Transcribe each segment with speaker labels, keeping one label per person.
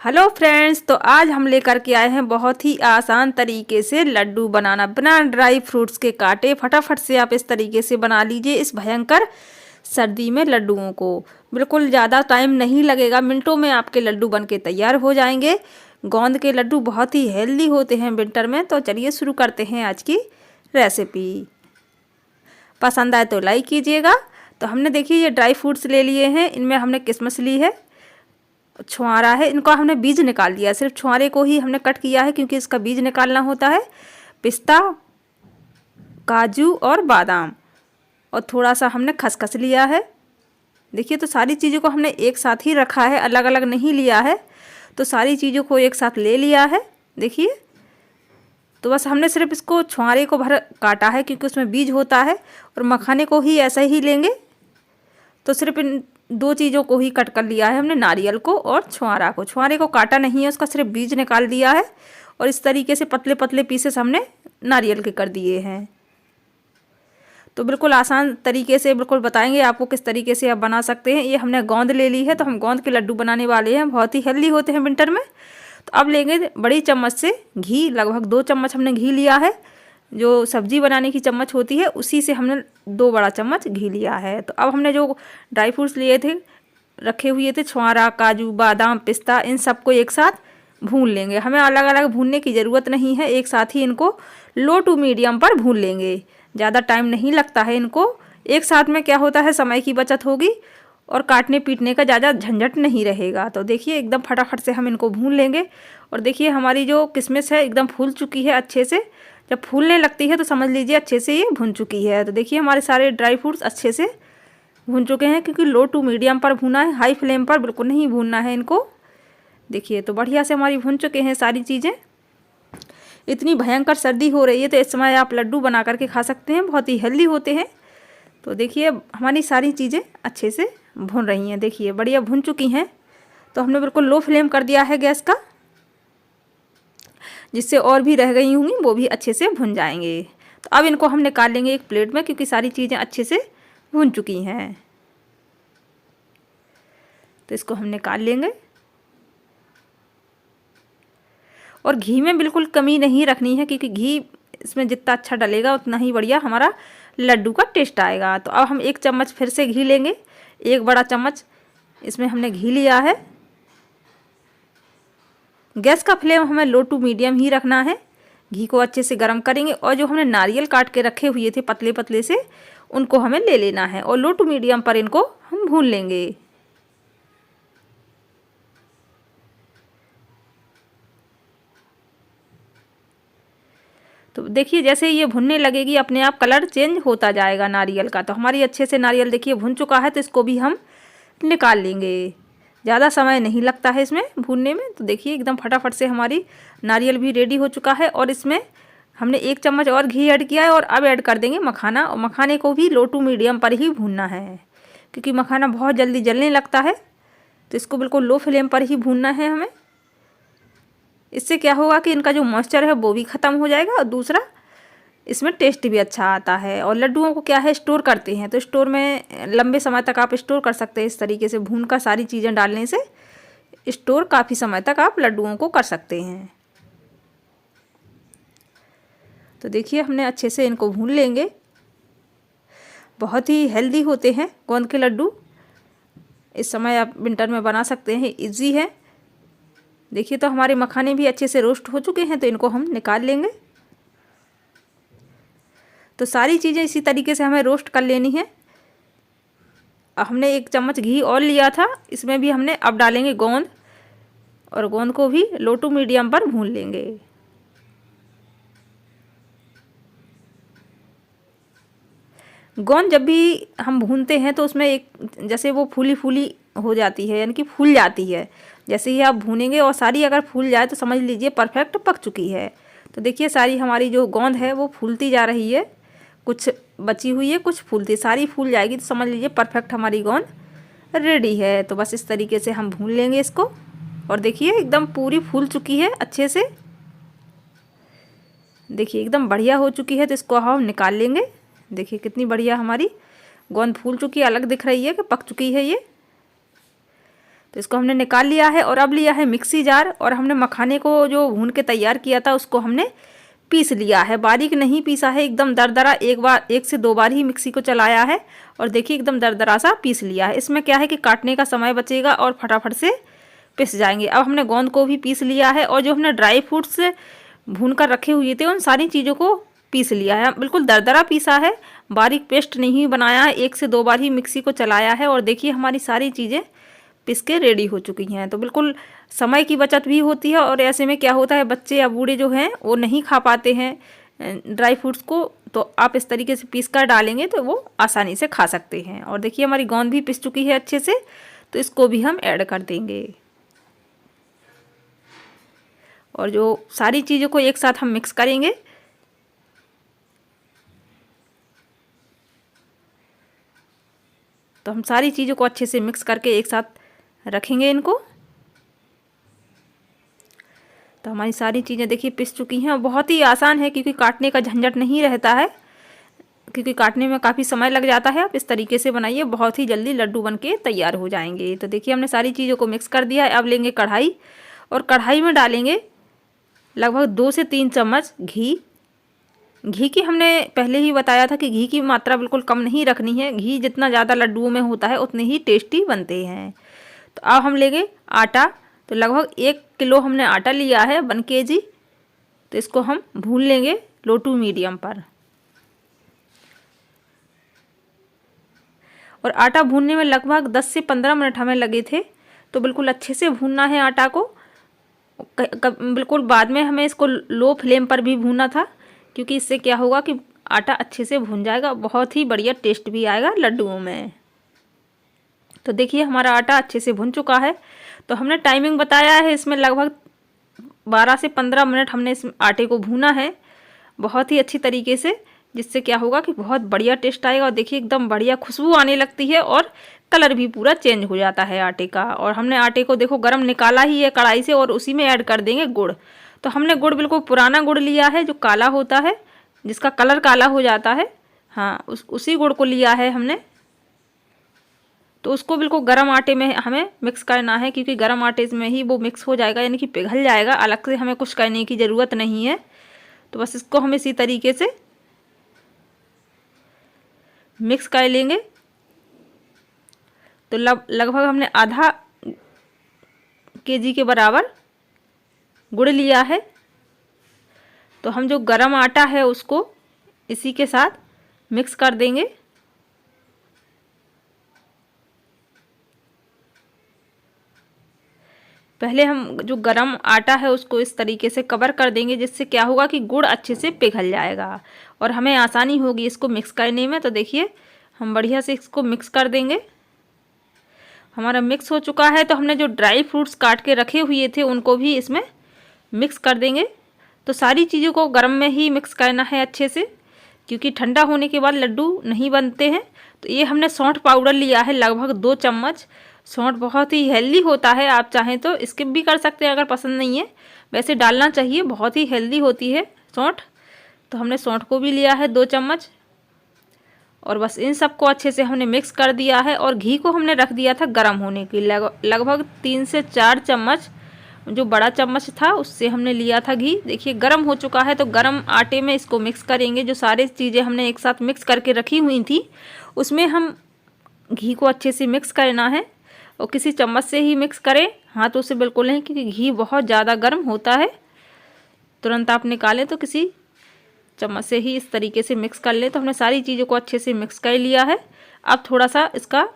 Speaker 1: Hello friends, तो आज हम लेकर के आए हैं बहुत ही आसान तरीके से लड्डू बनाना। बिना ड्राई फ्रूट्स के काटे फटाफट से आप इस तरीके से बना लीजिए इस भयंकर सर्दी में लड्डुओं को। बिल्कुल ज़्यादा टाइम नहीं लगेगा, मिनटों में आपके लड्डू बन के तैयार हो जाएंगे। गोंद के लड्डू बहुत ही हेल्दी होते हैं विंटर में। तो चलिए शुरू करते हैं आज की रेसिपी। पसंद आए तो लाइक कीजिएगा। तो हमने देखिए ये ड्राई फ्रूट्स ले लिए हैं, इनमें हमने किशमिश ली है, छुआरा है, इनको हमने बीज निकाल दिया, सिर्फ छुआरे को ही हमने कट किया है क्योंकि इसका बीज निकालना होता है। पिस्ता, काजू और बादाम, और थोड़ा सा हमने खसखस लिया है। देखिए तो सारी चीज़ों को हमने एक साथ ही रखा है, अलग अलग नहीं लिया है। तो सारी चीज़ों को एक साथ ले लिया है। देखिए तो बस हमने सिर्फ इसको छुआरे को भर काटा है क्योंकि उसमें बीज होता है, और मखाने को ही ऐसा ही लेंगे। तो सिर्फ इन दो चीज़ों को ही कट कर लिया है हमने, नारियल को और छुआरा को। छुआरे को काटा नहीं है, उसका सिर्फ बीज निकाल दिया है। और इस तरीके से पतले पतले पीसेस हमने नारियल के कर दिए हैं। तो बिल्कुल आसान तरीके से बिल्कुल बताएंगे आपको किस तरीके से आप बना सकते हैं। ये हमने गोंद ले ली है, तो हम गोंद के लड्डू बनाने वाले हैं, बहुत ही हेल्दी होते हैं विंटर में। तो अब लेंगे बड़ी चम्मच से घी, लगभग 2 चम्मच हमने घी लिया है। जो सब्जी बनाने की चम्मच होती है उसी से हमने 2 बड़ा चम्मच घी लिया है। तो अब हमने जो ड्राई फ्रूट्स लिए थे, रखे हुए थे, छुआरा, काजू, बादाम, पिस्ता, इन सबको एक साथ भून लेंगे। हमें अलग अलग भूनने की ज़रूरत नहीं है, एक साथ ही इनको लो टू मीडियम पर भून लेंगे। ज़्यादा टाइम नहीं लगता है इनको। एक साथ में क्या होता है, समय की बचत होगी और काटने पीटने का ज़्यादा झंझट नहीं रहेगा। तो देखिए एकदम फटाफट से हम इनको भून लेंगे। और देखिए हमारी जो किशमिश है एकदम फूल चुकी है अच्छे से। जब फूलने लगती है तो समझ लीजिए अच्छे से ये भुन चुकी है। तो देखिए हमारे सारे ड्राई फ्रूट्स अच्छे से भून चुके हैं, क्योंकि लो टू मीडियम पर भूना है, हाई फ्लेम पर बिल्कुल नहीं भूनना है इनको। देखिए तो बढ़िया से हमारी भून चुके हैं सारी चीज़ें। इतनी भयंकर सर्दी हो रही है तो इस समय आप लड्डू बना करके खा सकते हैं, बहुत ही हेल्दी होते हैं। तो देखिए हमारी सारी चीज़ें अच्छे से भून रही हैं, देखिए बढ़िया भून चुकी हैं। तो हमने बिल्कुल लो फ्लेम कर दिया है गैस का, जिससे और भी रह गई होंगी वो भी अच्छे से भुन जाएंगे। तो अब इनको हम निकाल लेंगे एक प्लेट में, क्योंकि सारी चीज़ें अच्छे से भुन चुकी हैं। तो इसको हम निकाल लेंगे। और घी में बिल्कुल कमी नहीं रखनी है, क्योंकि घी इसमें जितना अच्छा डलेगा उतना ही बढ़िया हमारा लड्डू का टेस्ट आएगा। तो अब हम 1 चम्मच फिर से घी लेंगे, 1 बड़ा चम्मच इसमें हमने घी लिया है। गैस का फ्लेम हमें लो टू मीडियम ही रखना है। घी को अच्छे से गर्म करेंगे, और जो हमने नारियल काट के रखे हुए थे पतले पतले से, उनको हमें ले लेना है और लो टू मीडियम पर इनको हम भून लेंगे। तो देखिए जैसे ये भुनने लगेगी अपने आप कलर चेंज होता जाएगा नारियल का। तो हमारी अच्छे से नारियल देखिए भुन चुका है, तो इसको भी हम निकाल लेंगे। ज़्यादा समय नहीं लगता है इसमें भूनने में। तो देखिए एकदम फटाफट से हमारी नारियल भी रेडी हो चुका है, और इसमें हमने 1 चम्मच और घी ऐड किया है। और अब ऐड कर देंगे मखाना, और मखाने को भी लो टू मीडियम पर ही भूनना है, क्योंकि मखाना बहुत जल्दी जलने लगता है। तो इसको बिल्कुल लो फ्लेम पर ही भूनना है हमें। इससे क्या होगा कि इनका जो मॉइस्चर है वो भी ख़त्म हो जाएगा, और दूसरा इसमें टेस्ट भी अच्छा आता है। और लड्डुओं को क्या है, स्टोर करते हैं, तो स्टोर में लंबे समय तक आप स्टोर कर सकते हैं। इस तरीके से भून कर सारी चीज़ें डालने से स्टोर काफ़ी समय तक आप लड्डुओं को कर सकते हैं। तो देखिए हमने अच्छे से इनको भून लेंगे। बहुत ही हेल्दी होते हैं गोंद के लड्डू, इस समय आप विंटर में बना सकते हैं, इजी है। देखिए तो हमारे मखाने भी अच्छे से रोस्ट हो चुके हैं, तो इनको हम निकाल लेंगे। तो सारी चीज़ें इसी तरीके से हमें रोस्ट कर लेनी है। हमने 1 चम्मच घी और लिया था, इसमें भी हमने अब डालेंगे गोंद, और गोंद को भी लो टू मीडियम पर भून लेंगे। गोंद जब भी हम भूनते हैं तो उसमें एक जैसे वो फूली फूली हो जाती है, यानी कि फूल जाती है। जैसे ही आप भूनेंगे और सारी अगर फूल जाए तो समझ लीजिए परफेक्ट पक चुकी है। तो देखिए सारी हमारी जो गोंद है वो फूलती जा रही है, कुछ बची हुई है, कुछ फूलती, सारी फूल जाएगी तो समझ लीजिए परफेक्ट हमारी गोंद रेडी है। तो बस इस तरीके से हम भून लेंगे इसको। और देखिए एकदम पूरी फूल चुकी है अच्छे से, देखिए एकदम बढ़िया हो चुकी है। तो इसको हम निकाल लेंगे। देखिए कितनी बढ़िया हमारी गोंद फूल चुकी है, अलग दिख रही है कि पक चुकी है ये। तो इसको हमने निकाल लिया है और अब लिया है मिक्सी जार और हमने मखाने को जो भून के तैयार किया था उसको हमने पीस लिया है। बारीक नहीं पीसा है, एकदम दरदरा, एक से दो बार ही मिक्सी को चलाया है और देखिए एकदम दरदरा सा पीस लिया है। इसमें क्या है कि काटने का समय बचेगा और फटाफट से पिस जाएंगे। अब हमने गोंद को भी पीस लिया है और जो हमने ड्राई फ्रूट्स भून कर रखे हुए थे उन सारी चीज़ों को पीस लिया है। बिल्कुल दरदरा पीसा है, बारीक पेस्ट नहीं बनाया है, एक से दो बार ही मिक्सी को चलाया है और देखिए हमारी सारी चीज़ें पिस के रेडी हो चुकी हैं। तो बिल्कुल समय की बचत भी होती है और ऐसे में क्या होता है, बच्चे या बूढ़े जो हैं वो नहीं खा पाते हैं ड्राई फ्रूट्स को, तो आप इस तरीके से पीस कर डालेंगे तो वो आसानी से खा सकते हैं। और देखिए हमारी गोंद भी पिस चुकी है अच्छे से, तो इसको भी हम ऐड कर देंगे और जो सारी चीज़ों को एक साथ हम मिक्स करेंगे। तो हम सारी चीज़ों को अच्छे से मिक्स करके एक साथ रखेंगे इनको। तो हमारी सारी चीज़ें देखिए पिस चुकी हैं और बहुत ही आसान है क्योंकि काटने का झंझट नहीं रहता है, क्योंकि काटने में काफ़ी समय लग जाता है। आप इस तरीके से बनाइए, बहुत ही जल्दी लड्डू बनके तैयार हो जाएंगे। तो देखिए हमने सारी चीज़ों को मिक्स कर दिया है। अब लेंगे कढ़ाई और कढ़ाई में डालेंगे लगभग 2 से 3 चम्मच घी। घी की हमने पहले ही बताया था कि घी की मात्रा बिल्कुल कम नहीं रखनी है। घी जितना ज़्यादा लड्डुओं में होता है उतने ही टेस्टी बनते हैं। तो अब हम लेंगे आटा। तो लगभग 1 किलो हमने आटा लिया है, 1 kg। तो इसको हम भून लेंगे लो टू मीडियम पर। और आटा भूनने में लगभग 10 से 15 मिनट हमें लगे थे। तो बिल्कुल अच्छे से भूनना है आटा को। बिल्कुल बाद में हमें इसको लो फ्लेम पर भी भूनना था, क्योंकि इससे क्या होगा कि आटा अच्छे से भून जाएगा, बहुत ही बढ़िया टेस्ट भी आएगा लड्डुओं में। तो देखिए हमारा आटा अच्छे से भुन चुका है। तो हमने टाइमिंग बताया है, इसमें लगभग 12 से 15 मिनट हमने इस आटे को भूना है बहुत ही अच्छी तरीके से, जिससे क्या होगा कि बहुत बढ़िया टेस्ट आएगा। और देखिए एकदम बढ़िया खुशबू आने लगती है और कलर भी पूरा चेंज हो जाता है आटे का। और हमने आटे को देखो गरम निकाला ही है कढ़ाई से और उसी में ऐड कर देंगे गुड़। तो हमने गुड़ बिल्कुल पुराना गुड़ लिया है जो काला होता है, जिसका कलर काला हो जाता है। हाँ, उसी गुड़ को लिया है हमने। तो उसको बिल्कुल गरम आटे में हमें मिक्स करना है, क्योंकि गरम आटे में ही वो मिक्स हो जाएगा, यानी कि पिघल जाएगा। अलग से हमें कुछ करने की ज़रूरत नहीं है। तो बस इसको हम इसी तरीके से मिक्स कर लेंगे। तो लगभग हमने आधा kg के बराबर गुड़ लिया है। तो हम जो गरम आटा है उसको इसी के साथ मिक्स कर देंगे। पहले हम जो गरम आटा है उसको इस तरीके से कवर कर देंगे, जिससे क्या होगा कि गुड़ अच्छे से पिघल जाएगा और हमें आसानी होगी इसको मिक्स करने में। तो देखिए हम बढ़िया से इसको मिक्स कर देंगे। हमारा मिक्स हो चुका है। तो हमने जो ड्राई फ्रूट्स काट के रखे हुए थे उनको भी इसमें मिक्स कर देंगे। तो सारी चीज़ों को गर्म में ही मिक्स करना है अच्छे से, क्योंकि ठंडा होने के बाद लड्डू नहीं बनते हैं। तो ये हमने सौंठ पाउडर लिया है लगभग 2 चम्मच। सौंठ बहुत ही हेल्दी होता है, आप चाहें तो स्किप भी कर सकते हैं अगर पसंद नहीं है, वैसे डालना चाहिए, बहुत ही हेल्दी होती है सौंठ। तो हमने सौंठ को भी लिया है 2 चम्मच और बस इन सबको अच्छे से हमने मिक्स कर दिया है। और घी को हमने रख दिया था गर्म होने के लिए, लगभग 3 से 4 चम्मच, जो बड़ा चम्मच था उससे हमने लिया था घी। देखिए गर्म हो चुका है। तो गर्म आटे में इसको मिक्स करेंगे। जो सारी चीज़ें हमने एक साथ मिक्स करके रखी हुई थी उसमें हम घी को अच्छे से मिक्स करना है। और किसी चम्मच से ही मिक्स करें, हाथों से बिल्कुल नहीं, क्योंकि घी बहुत ज़्यादा गर्म होता है। तुरंत आप निकालें तो किसी चम्मच से ही इस तरीके से मिक्स कर लें। तो हमने सारी चीज़ों को अच्छे से मिक्स कर लिया है। अब थोड़ा सा इसका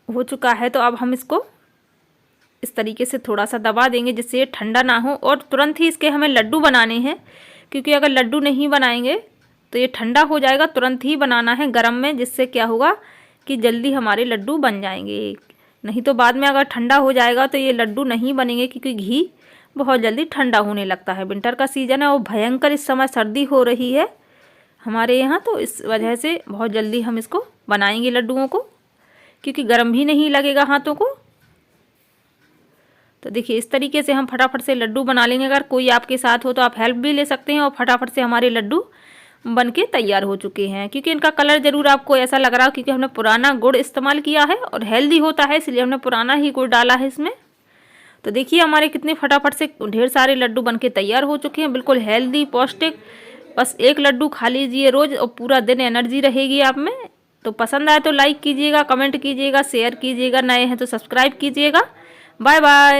Speaker 1: हो चुका है। तो अब हम इसको इस तरीके से थोड़ा सा दबा देंगे, जिससे ये ठंडा ना हो। और तुरंत ही इसके हमें लड्डू बनाने हैं, क्योंकि अगर लड्डू नहीं बनाएंगे तो ये ठंडा हो जाएगा। तुरंत ही बनाना है गरम में, जिससे क्या होगा कि जल्दी हमारे लड्डू बन जाएंगे। नहीं तो बाद में अगर ठंडा हो जाएगा तो ये लड्डू नहीं बनेंगे, क्योंकि घी बहुत जल्दी ठंडा होने लगता है। विंटर का सीज़न है और भयंकर इस समय सर्दी हो रही है हमारे यहाँ, तो इस वजह से बहुत जल्दी हम इसको बनाएंगे लड्डुओं को, क्योंकि गर्म भी नहीं लगेगा हाथों को। तो देखिए इस तरीके से हम फटाफट से लड्डू बना लेंगे। अगर कोई आपके साथ हो तो आप हेल्प भी ले सकते हैं और फटाफट से हमारे लड्डू बन के तैयार हो चुके हैं। क्योंकि इनका कलर ज़रूर आपको ऐसा लग रहा हो, क्योंकि हमने पुराना गुड़ इस्तेमाल किया है और हेल्दी होता है इसलिए हमने पुराना ही गुड़ डाला है इसमें। तो देखिए हमारे कितने फटाफट से ढेर सारे लड्डू बन के तैयार हो चुके हैं, बिल्कुल हेल्दी पौष्टिक। बस एक लड्डू खा लीजिए रोज़ और पूरा दिन एनर्जी रहेगी आप में। तो पसंद आए तो लाइक कीजिएगा, कमेंट कीजिएगा, शेयर कीजिएगा, नए हैं तो सब्सक्राइब कीजिएगा। Bye bye.